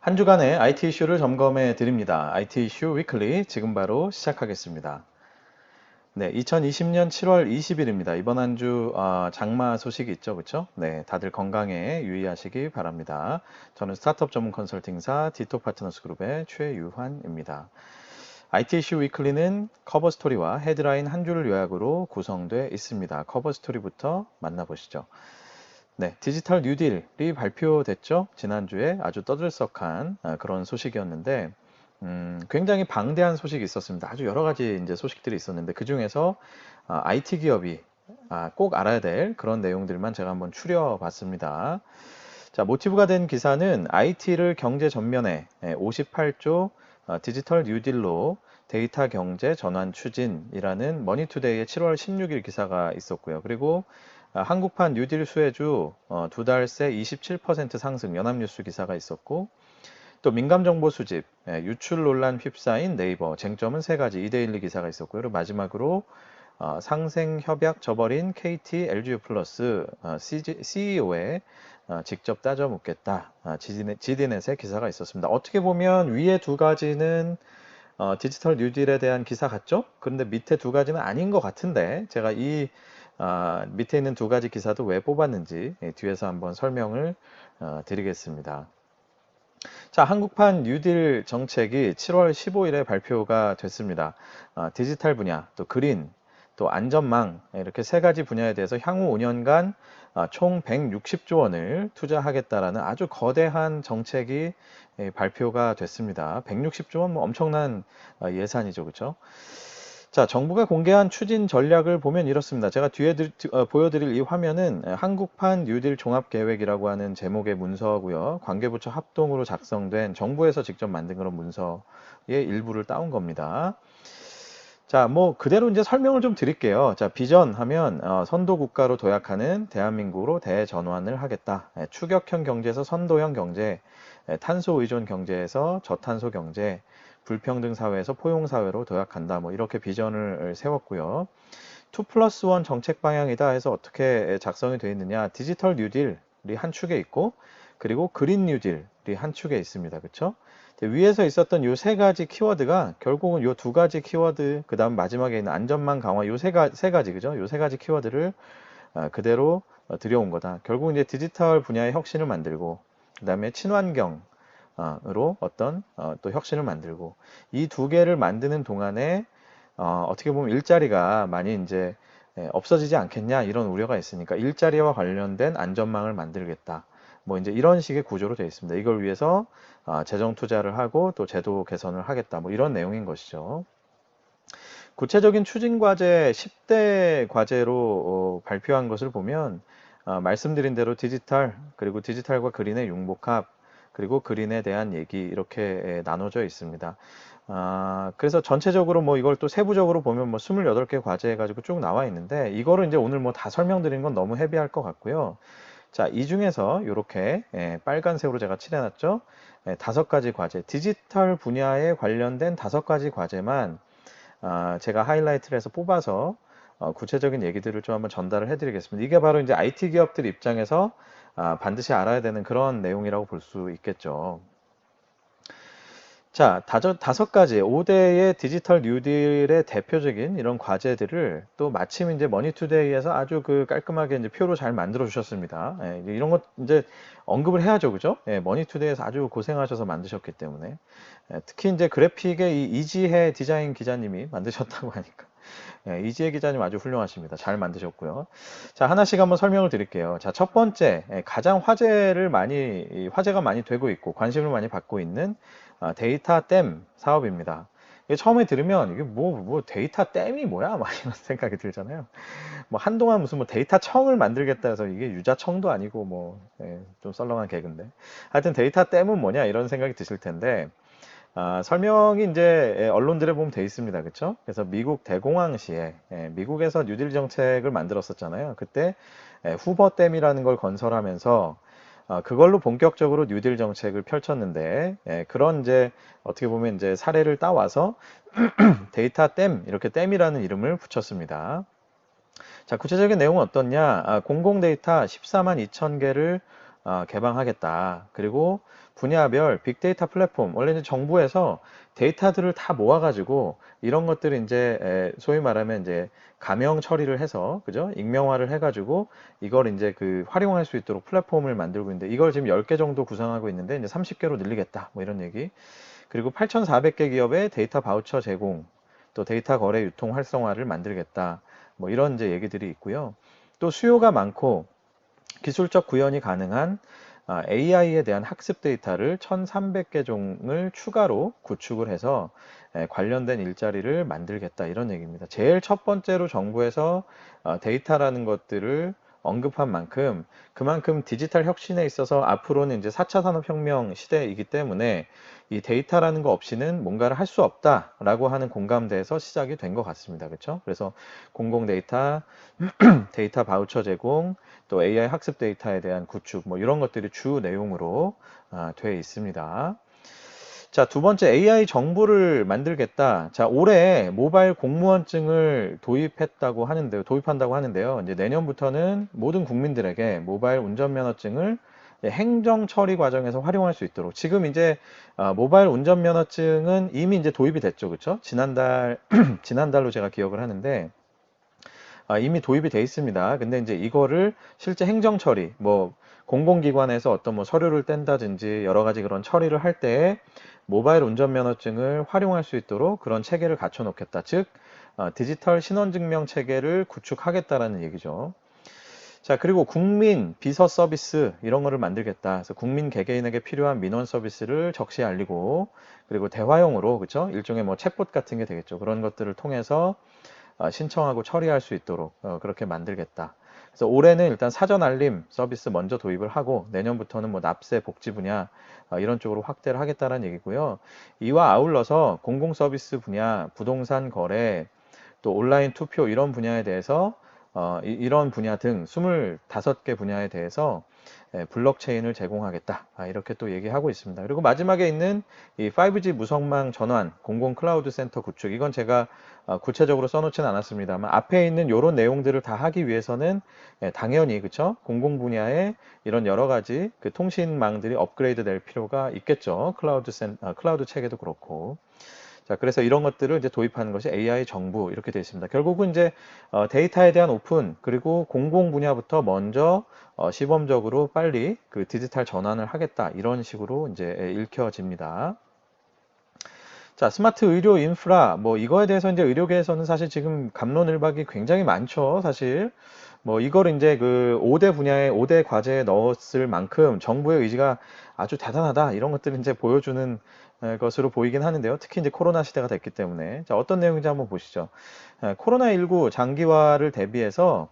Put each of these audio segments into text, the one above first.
한 주간의 IT 이슈를 점검해 드립니다. IT 이슈 위클리 지금 바로 시작하겠습니다. 네, 2020년 7월 20일입니다. 이번 한 주 장마 소식이 있죠, 그렇죠? 네, 다들 건강에 유의하시기 바랍니다. 저는 스타트업 전문 컨설팅사 디토 파트너스 그룹의 최유환입니다. IT 이슈 위클리는 커버 스토리와 헤드라인 한 줄을 요약으로 구성되어 있습니다. 커버 스토리부터 만나보시죠. 네, 디지털 뉴딜이 발표됐죠. 지난주에 아주 떠들썩한 그런 소식이었는데, 굉장히 방대한 소식이 있었습니다. 아주 여러 가지 이제 소식들이 있었는데, 그 중에서 IT 기업이 꼭 알아야 될 그런 내용들만 제가 한번 추려봤습니다. 자, 모티브가 된 기사는 IT를 경제 전면에 58조 디지털 뉴딜로 데이터 경제 전환 추진이라는 머니투데이의 7월 16일 기사가 있었고요. 그리고 한국판 뉴딜 수혜주 두 달 새 27% 상승 연합뉴스 기사가 있었고, 또 민감정보 수집, 유출 논란 휩싸인 네이버, 쟁점은 세 가지 이데일리 기사가 있었고요. 그리고 마지막으로 상생 협약 저버린 KT LGU 플러스 CEO에 직접 따져 묻겠다. 지디넷의 기사가 있었습니다. 어떻게 보면 위에 두 가지는 디지털 뉴딜에 대한 기사 같죠? 그런데 밑에 두 가지는 아닌 것 같은데 제가 이 밑에 있는 두 가지 기사도 왜 뽑았는지 뒤에서 한번 설명을 드리겠습니다. 자, 한국판 뉴딜 정책이 7월 15일에 발표가 됐습니다. 디지털 분야, 또 그린, 또 안전망 이렇게 세 가지 분야에 대해서 향후 5년간 총 160조 원을 투자하겠다라는 아주 거대한 정책이 발표가 됐습니다. 160조 원 뭐 엄청난 예산이죠, 그렇죠? 자, 정부가 공개한 추진 전략을 보면 이렇습니다. 제가 뒤에 보여드릴 이 화면은 한국판 뉴딜 종합계획이라고 하는 제목의 문서고요. 관계부처 합동으로 작성된 정부에서 직접 만든 그런 문서의 일부를 따온 겁니다. 자, 뭐 그대로 이제 설명을 좀 드릴게요. 자, 비전 하면 선도 국가로 도약하는 대한민국으로 대전환을 하겠다. 추격형 경제에서 선도형 경제, 탄소 의존 경제에서 저탄소 경제, 불평등 사회에서 포용 사회로 도약한다. 뭐 이렇게 비전을 세웠고요. 2 플러스 1 정책 방향이다 해서 어떻게 작성이 되어 있느냐? 디지털 뉴딜이 한 축에 있고, 그리고 그린 뉴딜이 한 축에 있습니다. 그렇죠? 위에서 있었던 이 세 가지 키워드가 결국은 이 두 가지 키워드, 그 다음 마지막에 있는 안전망 강화 세 가지, 그죠? 이 세 가지 키워드를 그대로 들여온 거다. 결국 이제 디지털 분야의 혁신을 만들고, 그 다음에 친환경으로 어떤 또 혁신을 만들고, 이 두 개를 만드는 동안에 어떻게 보면 일자리가 많이 이제 없어지지 않겠냐 이런 우려가 있으니까 일자리와 관련된 안전망을 만들겠다. 뭐 이제 이런 식의 구조로 되어 있습니다. 이걸 위해서 재정 투자를 하고 또 제도 개선을 하겠다. 뭐 이런 내용인 것이죠. 구체적인 추진 과제 10대 과제로 발표한 것을 보면 말씀드린 대로 디지털 그리고 디지털과 그린의 융복합 그리고 그린에 대한 얘기 이렇게 나눠져 있습니다. 그래서 전체적으로 뭐 이걸 또 세부적으로 보면 뭐 28개 과제 해가지고 쭉 나와 있는데 이거를 이제 오늘 뭐 다 설명드린 건 너무 헤비할 것 같고요. 자, 이 중에서 이렇게 빨간색으로 제가 칠해놨죠. 5가지 과제, 디지털 분야에 관련된 5가지 과제만 제가 하이라이트를 해서 뽑아서 구체적인 얘기들을 좀 한번 전달을 해드리겠습니다. 이게 바로 이제 IT 기업들 입장에서 반드시 알아야 되는 그런 내용이라고 볼 수 있겠죠. 자, 5가지, 5대의 디지털 뉴딜의 대표적인 이런 과제들을 또 마침 이제 머니투데이에서 아주 그 깔끔하게 이제 표로 잘 만들어 주셨습니다. 이제 이런 것 이제 언급을 해야죠, 그죠? 머니투데이에서 아주 고생하셔서 만드셨기 때문에. 특히 이제 그래픽의 이 이지혜 디자인 기자님이 만드셨다고 하니까. 이지혜 기자님 아주 훌륭하십니다. 잘 만드셨고요. 자, 하나씩 한번 설명을 드릴게요. 자, 첫 번째, 가장 화제가 많이 되고 있고 관심을 많이 받고 있는 데이터 댐 사업입니다. 이게 처음에 들으면 이게 뭐 데이터 댐이 뭐야? 막 이런 생각이 들잖아요. 뭐 한동안 무슨 뭐 데이터 청을 만들겠다 해서 이게 유자청도 아니고 뭐 좀 썰렁한 개그인데. 하여튼 데이터 댐은 뭐냐 이런 생각이 드실 텐데 설명이 이제 언론들에 보면 돼 있습니다. 그렇죠? 그래서 미국 대공황시에 미국에서 뉴딜 정책을 만들었었잖아요. 그때 후버댐이라는 걸 건설하면서 그걸로 본격적으로 뉴딜 정책을 펼쳤는데 그런 이제 어떻게 보면 이제 사례를 따와서 데이터 댐 이렇게 댐이라는 이름을 붙였습니다. 자, 구체적인 내용은 어떻냐? 공공 데이터 14만 2천 개를 개방하겠다. 그리고 분야별 빅데이터 플랫폼, 원래 이제 정부에서 데이터들을 다 모아가지고 이런 것들을 이제 소위 말하면 이제 가명 처리를 해서, 그죠? 익명화를 해가지고 이걸 이제 그 활용할 수 있도록 플랫폼을 만들고 있는데, 이걸 지금 10개 정도 구성하고 있는데 이제 30개로 늘리겠다, 뭐 이런 얘기. 그리고 8,400개 기업의 데이터 바우처 제공, 또 데이터 거래 유통 활성화를 만들겠다, 뭐 이런 이제 얘기들이 있고요. 또 수요가 많고 기술적 구현이 가능한 AI에 대한 학습 데이터를 1,300개 종을 추가로 구축을 해서 관련된 일자리를 만들겠다, 이런 얘기입니다. 제일 첫 번째로 정부에서 데이터라는 것들을 언급한 만큼, 그만큼 디지털 혁신에 있어서 앞으로는 이제 4차 산업혁명 시대이기 때문에 이 데이터라는 거 없이는 뭔가를 할 수 없다라고 하는 공감대에서 시작이 된 것 같습니다. 그렇죠? 그래서 공공 데이터, 데이터 바우처 제공, 또 AI 학습 데이터에 대한 구축, 뭐 이런 것들이 주 내용으로 되어 있습니다. 자, 두 번째, AI 정부를 만들겠다. 자, 올해 모바일 공무원증을 도입한다고 하는데요. 이제 내년부터는 모든 국민들에게 모바일 운전면허증을 행정 처리 과정에서 활용할 수 있도록. 지금 이제 모바일 운전면허증은 이미 이제 도입이 됐죠. 그렇죠? 지난달로 제가 기억을 하는데 이미 도입이 돼 있습니다. 근데 이제 이거를 실제 행정 처리, 뭐 공공기관에서 어떤 뭐 서류를 뗀다든지 여러 가지 그런 처리를 할 때 모바일 운전면허증을 활용할 수 있도록 그런 체계를 갖춰 놓겠다. 즉, 디지털 신원증명 체계를 구축하겠다라는 얘기죠. 자, 그리고 국민 비서 서비스 이런 거를 만들겠다. 그래서 국민 개개인에게 필요한 민원 서비스를 적시에 알리고, 그리고 대화용으로, 그렇죠? 일종의 뭐 챗봇 같은 게 되겠죠. 그런 것들을 통해서 신청하고 처리할 수 있도록 그렇게 만들겠다. 그래서 올해는 일단 사전 알림 서비스 먼저 도입을 하고, 내년부터는 뭐 납세, 복지 분야 이런 쪽으로 확대를 하겠다는 얘기고요. 이와 아울러서 공공 서비스 분야, 부동산 거래, 또 온라인 투표 이런 분야에 대해서 이런 분야 등 25개 분야에 대해서 블록체인을 제공하겠다. 이렇게 또 얘기하고 있습니다. 그리고 마지막에 있는 이 5G 무선망 전환, 공공 클라우드 센터 구축. 이건 제가 구체적으로 써놓지는 않았습니다만 앞에 있는 이런 내용들을 다 하기 위해서는 당연히 그쵸? 공공 분야에 이런 여러 가지 그 통신망들이 업그레이드 될 필요가 있겠죠. 클라우드 체계도 그렇고. 자, 그래서 이런 것들을 이제 도입하는 것이 AI 정부 이렇게 되어 있습니다. 결국은 이제 데이터에 대한 오픈, 그리고 공공 분야부터 먼저 시범적으로 빨리 그 디지털 전환을 하겠다, 이런 식으로 이제 읽혀집니다. 자, 스마트 의료 인프라, 뭐 이거에 대해서 이제 의료계에서는 사실 지금 갑론을박이 굉장히 많죠, 사실. 뭐 이걸 이제 그 5대 분야에 5대 과제에 넣었을 만큼 정부의 의지가 아주 대단하다, 이런 것들을 이제 보여주는 것으로 보이긴 하는데요. 특히 이제 코로나 시대가 됐기 때문에. 자, 어떤 내용인지 한번 보시죠. 코로나19 장기화를 대비해서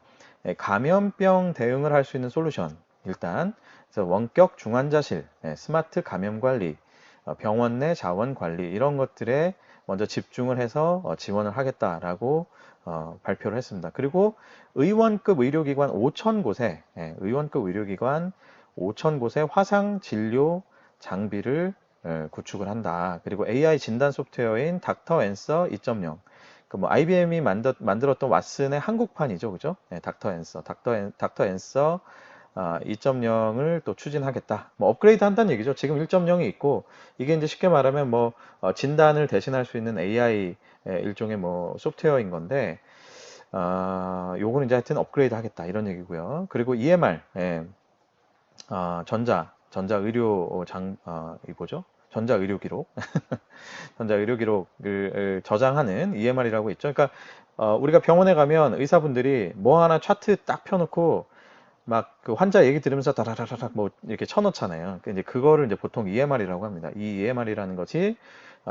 감염병 대응을 할 수 있는 솔루션, 일단 그래서 원격 중환자실, 스마트 감염 관리, 병원 내 자원 관리 이런 것들에 먼저 집중을 해서 지원을 하겠다라고 발표를 했습니다. 그리고 의원급 의료기관 5,000곳에 의원급 의료기관 5,000곳에 화상 진료 장비를 구축을 한다. 그리고 AI 진단 소프트웨어인 닥터 앤서 2.0. 그 뭐 IBM이 만들었던 왓슨의 한국판이죠, 그죠? 닥터 앤서 2.0을 또 추진하겠다. 뭐 업그레이드 한다는 얘기죠. 지금 1.0이 있고 이게 이제 쉽게 말하면 뭐 진단을 대신할 수 있는 AI 일종의 뭐 소프트웨어인 건데 요거는 이제 하여튼 업그레이드 하겠다, 이런 얘기고요. 그리고 EMR 전자 의료 이 뭐죠? 전자 의료 기록 전자 의료 기록을 저장하는 EMR이라고 있죠. 그러니까 우리가 병원에 가면 의사분들이 뭐 하나 차트 딱 펴놓고 막 그 환자 얘기 들으면서 다라라락 뭐 이렇게 쳐놓잖아요. 이제 그거를 이제 보통 EMR이라고 합니다. 이 EMR이라는 것이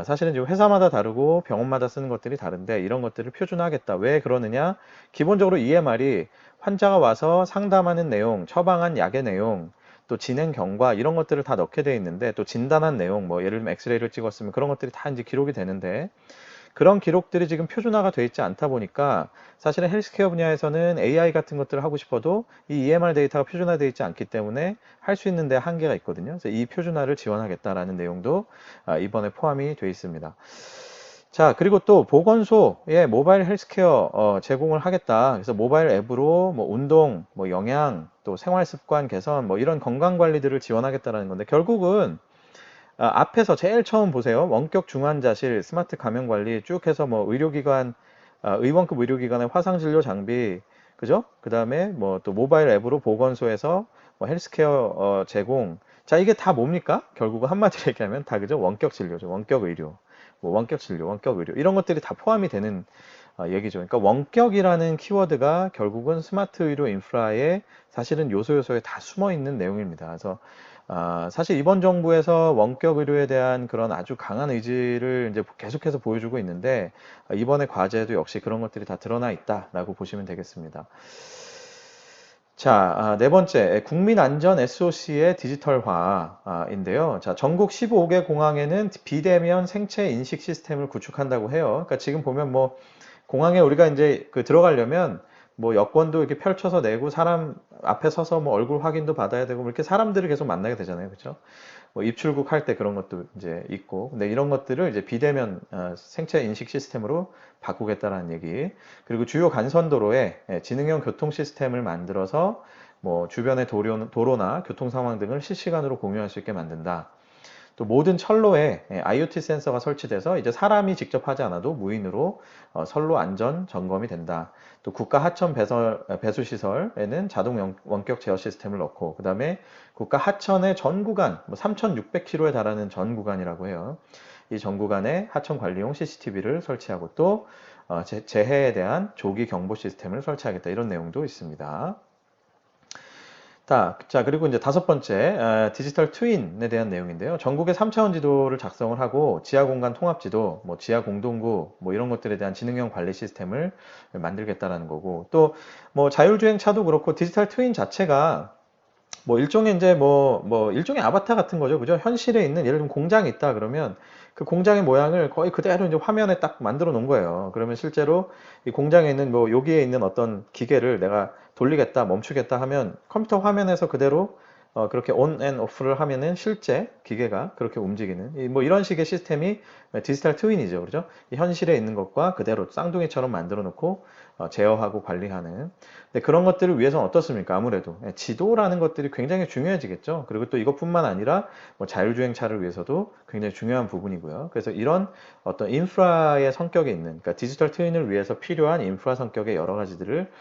사실은 지금 회사마다 다르고 병원마다 쓰는 것들이 다른데 이런 것들을 표준화하겠다. 왜 그러느냐? 기본적으로 EMR이 환자가 와서 상담하는 내용, 처방한 약의 내용, 또 진행 경과 이런 것들을 다 넣게 돼 있는데, 또 진단한 내용, 뭐 예를 들면 엑스레이를 찍었으면 그런 것들이 다 이제 기록이 되는데, 그런 기록들이 지금 표준화가 되어 있지 않다 보니까 사실은 헬스케어 분야에서는 AI 같은 것들을 하고 싶어도 이 EMR 데이터가 표준화되어 있지 않기 때문에 할 수 있는 데 한계가 있거든요. 그래서 이 표준화를 지원하겠다라는 내용도 이번에 포함이 되어 있습니다. 자, 그리고 또 보건소에 모바일 헬스케어 제공을 하겠다. 그래서 모바일 앱으로 뭐 운동, 뭐 영양, 또 생활 습관 개선, 뭐 이런 건강 관리들을 지원하겠다라는 건데, 결국은 앞에서 제일 처음 보세요. 원격 중환자실, 스마트 감염 관리 쭉 해서 뭐 의료기관, 의원급 의료기관의 화상진료 장비, 그죠? 그 다음에 뭐 또 모바일 앱으로 보건소에서 뭐 헬스케어 제공. 자, 이게 다 뭡니까? 결국은 한마디로 얘기하면 다 그죠? 원격 진료죠. 원격 의료. 뭐 원격 진료, 원격 의료. 이런 것들이 다 포함이 되는 얘기죠. 그러니까 원격이라는 키워드가 결국은 스마트 의료 인프라에 사실은 요소요소에 다 숨어 있는 내용입니다. 그래서 사실 이번 정부에서 원격 의료에 대한 그런 아주 강한 의지를 이제 계속해서 보여주고 있는데 이번에 과제에도 역시 그런 것들이 다 드러나 있다라고 보시면 되겠습니다. 자, 네 번째, 국민안전 SOC의 디지털화인데요. 자, 전국 15개 공항에는 비대면 생체 인식 시스템을 구축한다고 해요. 그러니까 지금 보면 뭐 공항에 우리가 이제 그 들어가려면 뭐 여권도 이렇게 펼쳐서 내고 사람 앞에 서서 뭐 얼굴 확인도 받아야 되고 뭐 이렇게 사람들을 계속 만나게 되잖아요. 그렇죠? 뭐 입출국 할 때 그런 것도 이제 있고. 근데 이런 것들을 이제 비대면 생체 인식 시스템으로 바꾸겠다라는 얘기. 그리고 주요 간선도로에 지능형 교통 시스템을 만들어서 뭐 주변의 도로나 교통 상황 등을 실시간으로 공유할 수 있게 만든다. 또 모든 철로에 IoT 센서가 설치돼서 이제 사람이 직접 하지 않아도 무인으로 선로 안전 점검이 된다. 또 국가 하천 배수 시설에는 자동 원격 제어 시스템을 넣고 그다음에 국가 하천의 전 구간, 뭐 3,600km에 달하는 전 구간이라고 해요. 이 전 구간에 하천 관리용 CCTV를 설치하고 또 재해에 대한 조기 경보 시스템을 설치하겠다. 이런 내용도 있습니다. 자, 그리고 이제 다섯 번째, 디지털 트윈에 대한 내용인데요. 전국의 3차원 지도를 작성을 하고 지하 공간 통합 지도, 뭐 지하 공동구, 뭐 이런 것들에 대한 지능형 관리 시스템을 만들겠다라는 거고, 또 뭐 자율주행차도 그렇고 디지털 트윈 자체가 뭐 일종의 이제 뭐 일종의 아바타 같은 거죠. 그죠? 현실에 있는 예를 들면 공장이 있다 그러면 그 공장의 모양을 거의 그대로 이제 화면에 딱 만들어 놓은 거예요. 그러면 실제로 이 공장에 있는 뭐 여기에 있는 어떤 기계를 내가 돌리겠다, 멈추겠다 하면 컴퓨터 화면에서 그대로 그렇게 온 앤 오프를 하면은 실제 기계가 그렇게 움직이는 뭐 이런 식의 시스템이 디지털 트윈이죠. 그죠? 이 현실에 있는 것과 그대로 쌍둥이처럼 만들어 놓고 제어하고 관리하는. 근데 그런 것들을 위해서는 어떻습니까? 아무래도 지도라는 것들이 굉장히 중요해지겠죠. 그리고 또 이것뿐만 아니라 뭐 자율주행차를 위해서도 굉장히 중요한 부분이고요. 그래서 이런 어떤 인프라의 성격에 있는, 그러니까 디지털 트윈을 위해서 필요한 인프라 성격의 여러 가지들을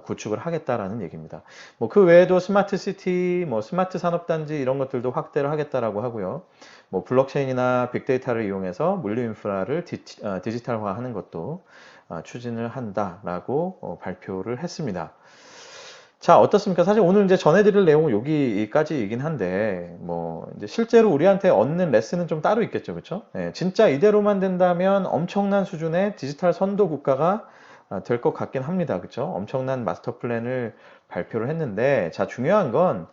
구축을 하겠다라는 얘기입니다. 뭐 그 외에도 스마트 시티, 뭐 스마트 산업단지 이런 것들도 확대를 하겠다라고 하고요. 뭐 블록체인이나 빅데이터를 이용해서 물류 인프라를 디지털화하는 것도 추진을 한다라고 발표를 했습니다. 자, 어떻습니까? 사실 오늘 이제 전해드릴 내용은 여기까지이긴 한데, 뭐, 이제 실제로 우리한테 얻는 레슨은 좀 따로 있겠죠. 그쵸? 진짜 이대로만 된다면 엄청난 수준의 디지털 선도 국가가 될 것 같긴 합니다. 그쵸? 엄청난 마스터 플랜을 발표를 했는데, 자, 중요한 건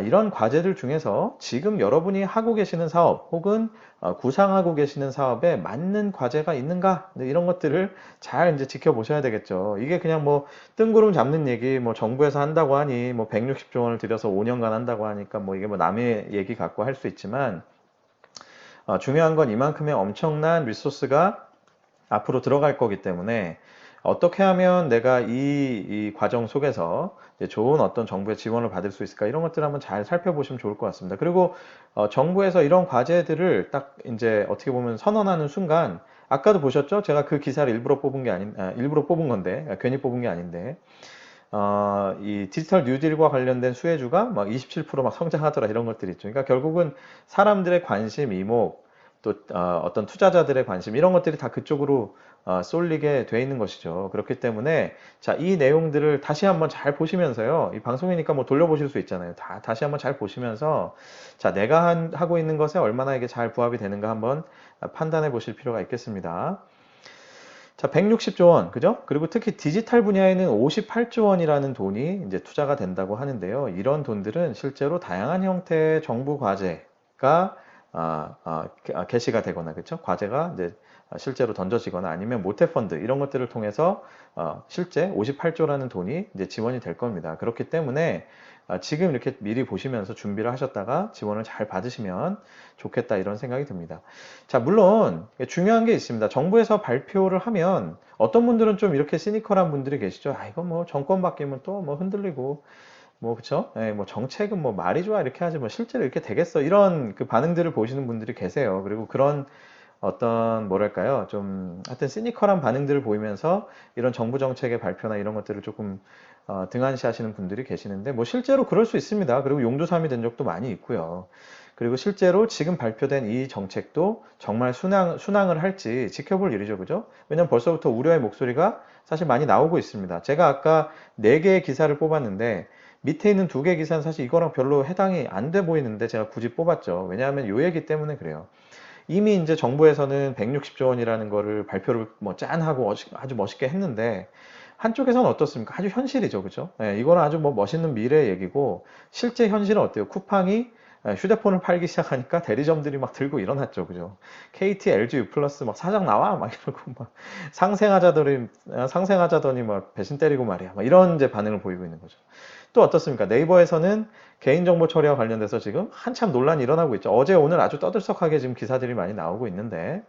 이런 과제들 중에서 지금 여러분이 하고 계시는 사업 혹은 구상하고 계시는 사업에 맞는 과제가 있는가? 네, 이런 것들을 잘 이제 지켜보셔야 되겠죠. 이게 그냥 뭐 뜬구름 잡는 얘기, 뭐 정부에서 한다고 하니 뭐 160조 원을 들여서 5년간 한다고 하니까 뭐 이게 뭐 남의 얘기 갖고 할 수 있지만 중요한 건 이만큼의 엄청난 리소스가 앞으로 들어갈 거기 때문에 어떻게 하면 내가 이 과정 속에서 이제 좋은 어떤 정부의 지원을 받을 수 있을까 이런 것들을 한번 잘 살펴보시면 좋을 것 같습니다. 그리고 정부에서 이런 과제들을 딱 이제 어떻게 보면 선언하는 순간 아까도 보셨죠? 제가 그 기사를 일부러 뽑은 게 일부러 뽑은 건데 괜히 뽑은 게 아닌데 이 디지털 뉴딜과 관련된 수혜주가 막 27%막 성장하더라 이런 것들이 있죠. 그러니까 결국은 사람들의 관심, 이목, 또 어떤 투자자들의 관심 이런 것들이 다 그쪽으로 쏠리게 돼 있는 것이죠. 그렇기 때문에 자, 이 내용들을 다시 한번 잘 보시면서요. 이 방송이니까 뭐 돌려보실 수 있잖아요. 다시 한번 잘 보시면서 자, 내가 하고 있는 것에 얼마나 이게 잘 부합이 되는가 한번 판단해 보실 필요가 있겠습니다. 자, 160조 원, 그죠? 그리고 특히 디지털 분야에는 58조 원이라는 돈이 이제 투자가 된다고 하는데요. 이런 돈들은 실제로 다양한 형태의 정부 과제가 개시가 되거나, 그렇죠? 과제가 이제 실제로 던져지거나 아니면 모태펀드 이런 것들을 통해서 실제 58조라는 돈이 이제 지원이 될 겁니다. 그렇기 때문에 지금 이렇게 미리 보시면서 준비를 하셨다가 지원을 잘 받으시면 좋겠다 이런 생각이 듭니다. 자, 물론 중요한 게 있습니다. 정부에서 발표를 하면 어떤 분들은 좀 이렇게 시니컬한 분들이 계시죠. 이거 뭐 정권 바뀌면 또 뭐 흔들리고 뭐 그쵸? 예, 뭐 정책은 뭐 말이 좋아 이렇게 하지 뭐 실제로 이렇게 되겠어 이런 그 반응들을 보시는 분들이 계세요. 그리고 그런 어떤 뭐랄까요? 좀 하여튼 시니컬한 반응들을 보이면서 이런 정부 정책의 발표나 이런 것들을 조금 등한시하시는 분들이 계시는데 뭐 실제로 그럴 수 있습니다. 그리고 용두삼이 된 적도 많이 있고요. 그리고 실제로 지금 발표된 이 정책도 정말 순항을 할지 지켜볼 일이죠. 그죠? 왜냐면 벌써부터 우려의 목소리가 사실 많이 나오고 있습니다. 제가 아까 4개의 기사를 뽑았는데 밑에 있는 2개 기사는 사실 이거랑 별로 해당이 안 돼 보이는데 제가 굳이 뽑았죠. 왜냐하면 요 얘기 때문에 그래요. 이미 이제 정부에서는 160조 원이라는 거를 발표를 뭐 짠하고 아주 멋있게 했는데 한쪽에서는 어떻습니까? 아주 현실이죠, 그죠? 예, 이거는 아주 뭐 멋있는 미래 얘기고 실제 현실은 어때요? 쿠팡이 휴대폰을 팔기 시작하니까 대리점들이 막 들고 일어났죠, 그죠? KT, LG, U+, 막 사장 나와 막 이러고 막 상생하자더니 막 배신 때리고 말이야, 막 이런 이제 반응을 보이고 있는 거죠. 또 어떻습니까? 네이버에서는 개인정보 처리와 관련돼서 지금 한참 논란이 일어나고 있죠. 어제 오늘 아주 떠들썩하게 지금 기사들이 많이 나오고 있는데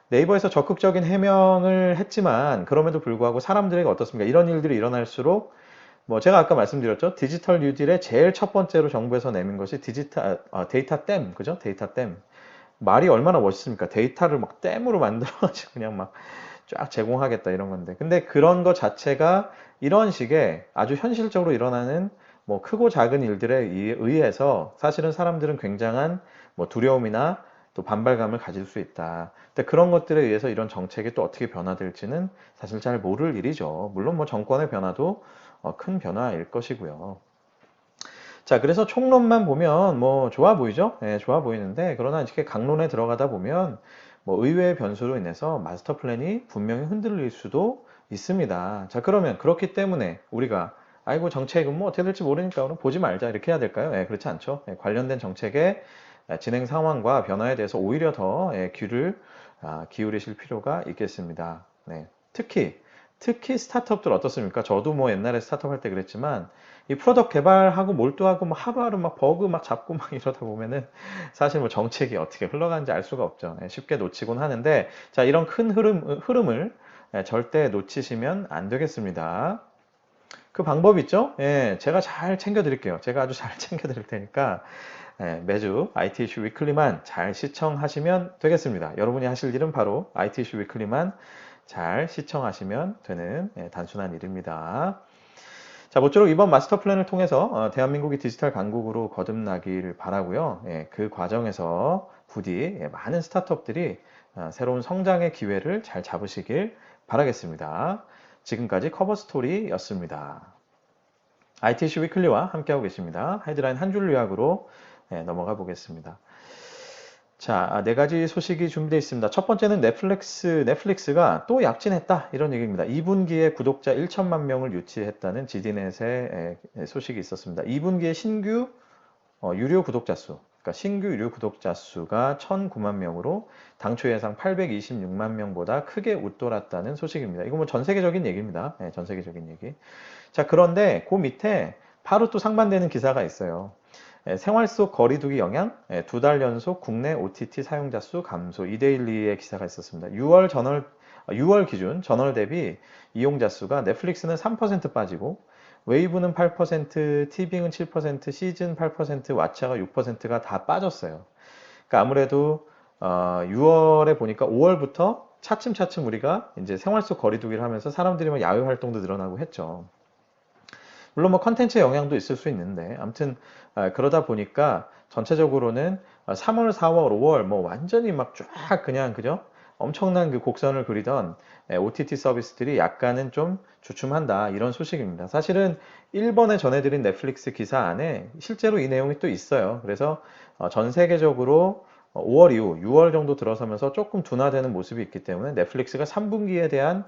네이버에서 적극적인 해명을 했지만 그럼에도 불구하고 사람들에게 어떻습니까? 이런 일들이 일어날수록 뭐 제가 아까 말씀드렸죠. 디지털 뉴딜의 제일 첫 번째로 정부에서 내민 것이 데이터 댐, 그죠? 데이터 댐. 말이 얼마나 멋있습니까? 데이터를 막 댐으로 만들어가지고 그냥 막 쫙 제공하겠다 이런 건데. 근데 그런 것 자체가 이런 식의 아주 현실적으로 일어나는 뭐 크고 작은 일들에 의해서 사실은 사람들은 굉장한 뭐 두려움이나 또 반발감을 가질 수 있다. 근데 그런 것들에 의해서 이런 정책이 또 어떻게 변화될지는 사실 잘 모를 일이죠. 물론 뭐 정권의 변화도 큰 변화일 것이고요. 자, 그래서 총론만 보면 뭐 좋아 보이죠? 예, 좋아 보이는데 그러나 이렇게 강론에 들어가다 보면 뭐 의외의 변수로 인해서 마스터 플랜이 분명히 흔들릴 수도 있습니다. 자, 그러면 그렇기 때문에 우리가 아이고 정책은 뭐 어떻게 될지 모르니까 그럼 보지 말자 이렇게 해야 될까요? 예, 그렇지 않죠. 예, 관련된 정책의 진행 상황과 변화에 대해서 오히려 더 귀를 기울이실 필요가 있겠습니다. 네, 특히 스타트업들 어떻습니까? 저도 뭐 옛날에 스타트업 할 때 그랬지만 이 프로덕트 개발하고 몰두하고 막 하루하루 막 버그 막 잡고 막 이러다 보면은 사실 뭐 정책이 어떻게 흘러가는지 알 수가 없죠. 예, 쉽게 놓치곤 하는데 자, 이런 큰 흐름을 절대 놓치시면 안 되겠습니다. 그 방법 있죠? 예, 제가 잘 챙겨 드릴게요. 제가 아주 잘 챙겨 드릴 테니까 매주 IT 이슈 위클리만 잘 시청하시면 되겠습니다. 여러분이 하실 일은 바로 IT 이슈 위클리만 잘 시청하시면 되는 단순한 일입니다. 자, 모쪼록 이번 마스터 플랜을 통해서 대한민국이 디지털 강국으로 거듭나기를 바라고요. 예, 그 과정에서 부디 많은 스타트업들이 새로운 성장의 기회를 잘 잡으시길 바라겠습니다. 지금까지 커버 스토리였습니다. ITC 위클리와 함께하고 계십니다. 헤드라인 한 줄 요약으로 넘어가 보겠습니다. 자, 4가지 소식이 준비되어 있습니다. 첫 번째는 넷플릭스가 또 약진했다 이런 얘기입니다. 2분기에 구독자 1천만 명을 유치했다는 지디넷의 소식이 있었습니다. 2분기에 신규 유료 구독자 수, 그러니까 신규 유료 구독자 수가 1,009만 명으로 당초 예상 826만 명보다 크게 웃돌았다는 소식입니다. 이거 뭐 전 세계적인 얘기입니다. 네, 전 세계적인 얘기. 자, 그런데 그 밑에 바로 또 상반되는 기사가 있어요. 생활 속 거리두기 영향, 2달 연속 국내 OTT 사용자 수 감소, 이데일리의 기사가 있었습니다. 6월 기준 전월 대비 이용자 수가 넷플릭스는 3% 빠지고 웨이브는 8%, 티빙은 7%, 시즌 8%, 왓챠가 6%가 다 빠졌어요. 그러니까 아무래도 6월에 보니까 5월부터 차츰차츰 우리가 이제 생활 속 거리두기를 하면서 사람들이 막 야외 활동도 늘어나고 했죠. 물론 뭐 컨텐츠의 영향도 있을 수 있는데 아무튼 그러다 보니까 전체적으로는 3월, 4월, 5월 뭐 완전히 막 쫙 그냥 그죠? 엄청난 그 곡선을 그리던 OTT 서비스들이 약간은 좀 주춤한다 이런 소식입니다. 사실은 1번에 전해드린 넷플릭스 기사 안에 실제로 이 내용이 또 있어요. 그래서 전 세계적으로 5월 이후 6월 정도 들어서면서 조금 둔화되는 모습이 있기 때문에 넷플릭스가 3분기에 대한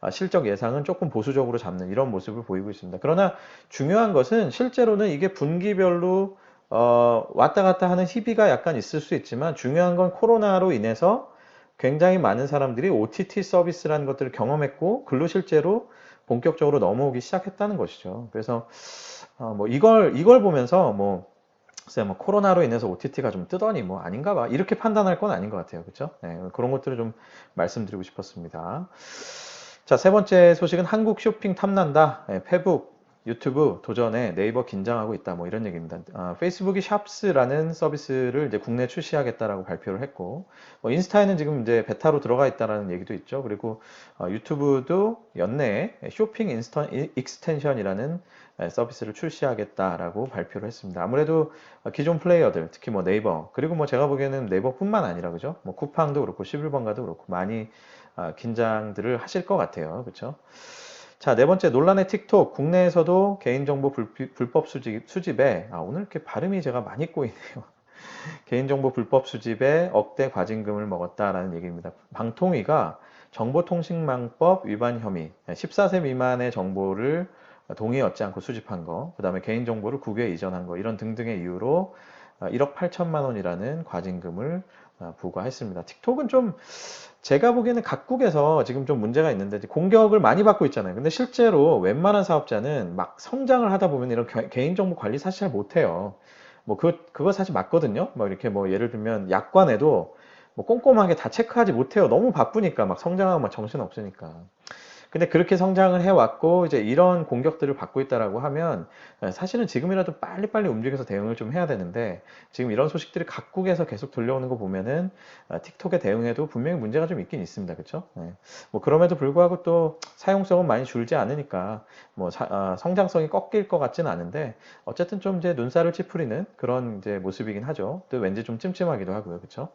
실적 예상은 조금 보수적으로 잡는 이런 모습을 보이고 있습니다. 그러나 중요한 것은 실제로는 이게 분기별로 왔다 갔다 하는 희비가 약간 있을 수 있지만 중요한 건 코로나로 인해서 굉장히 많은 사람들이 OTT 서비스라는 것들을 경험했고 글로 실제로 본격적으로 넘어오기 시작했다는 것이죠. 그래서 뭐 이걸 보면서 뭐 글쎄 뭐 코로나로 인해서 OTT가 좀 뜨더니 뭐 아닌가 봐 이렇게 판단할 건 아닌 것 같아요. 그렇죠? 네, 그런 것들을 좀 말씀드리고 싶었습니다. 자, 세 번째 소식은 한국 쇼핑 탐난다. 페북 유튜브 도전에 네이버 긴장하고 있다. 뭐 이런 얘기입니다. 페이스북이 샵스라는 서비스를 이제 국내에 출시하겠다라고 발표를 했고, 뭐 인스타에는 지금 이제 베타로 들어가 있다라는 얘기도 있죠. 그리고 유튜브도 연내에 쇼핑 익스텐션이라는 서비스를 출시하겠다라고 발표를 했습니다. 아무래도 기존 플레이어들, 특히 뭐 네이버, 그리고 뭐 제가 보기에는 네이버뿐만 아니라 그죠? 뭐 쿠팡도 그렇고 11번가도 그렇고 많이 긴장들을 하실 것 같아요. 그렇죠? 자, 네 번째 논란의 틱톡. 국내에서도 개인정보 불법 수집에, 오늘 이렇게 발음이 제가 많이 꼬이네요. 개인정보 불법 수집에 억대 과징금을 먹었다라는 얘기입니다. 방통위가 정보통신망법 위반 혐의, 14세 미만의 정보를 동의 얻지 않고 수집한 거, 그 다음에 개인정보를 국외에 이전한 거, 이런 등등의 이유로 1억 8천만 원이라는 과징금을 부과했습니다. 틱톡은 좀 제가 보기에는 각국에서 지금 좀 문제가 있는데 공격을 많이 받고 있잖아요. 근데 실제로 웬만한 사업자는 막 성장을 하다 보면 이런 개인정보 관리 사실 잘 못해요. 뭐 그거 사실 맞거든요. 뭐 이렇게 뭐 예를 들면 약관에도 뭐 꼼꼼하게 다 체크하지 못해요. 너무 바쁘니까 막 성장하고 막 정신 없으니까. 근데 그렇게 성장을 해왔고 이제 이런 공격들을 받고 있다라고 하면 사실은 지금이라도 빨리빨리 움직여서 대응을 좀 해야 되는데 지금 이런 소식들이 각국에서 계속 들려오는 거 보면은 틱톡에 대응해도 분명히 문제가 좀 있긴 있습니다. 그렇죠? 네. 뭐 그럼에도 불구하고 또 사용성은 많이 줄지 않으니까 뭐 성장성이 꺾일 것 같지는 않은데 어쨌든 좀 이제 눈살을 찌푸리는 그런 이제 모습이긴 하죠. 또 왠지 좀 찜찜하기도 하고요. 그렇죠?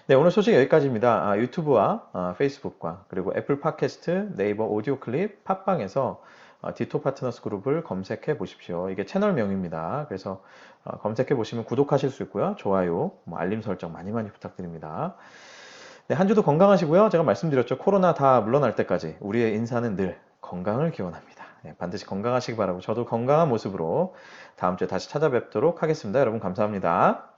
네, 오늘 소식 여기까지입니다. 유튜브와 페이스북과 그리고 애플 팟캐스트, 네이버 오디오 클립, 팟빵에서 디토 파트너스 그룹을 검색해 보십시오. 이게 채널명입니다. 그래서 검색해 보시면 구독하실 수 있고요. 좋아요, 뭐 알림 설정 많이 많이 부탁드립니다. 네, 한 주도 건강하시고요. 제가 말씀드렸죠. 코로나 다 물러날 때까지 우리의 인사는 늘 건강을 기원합니다. 네, 반드시 건강하시기 바라고 저도 건강한 모습으로 다음 주에 다시 찾아뵙도록 하겠습니다. 여러분 감사합니다.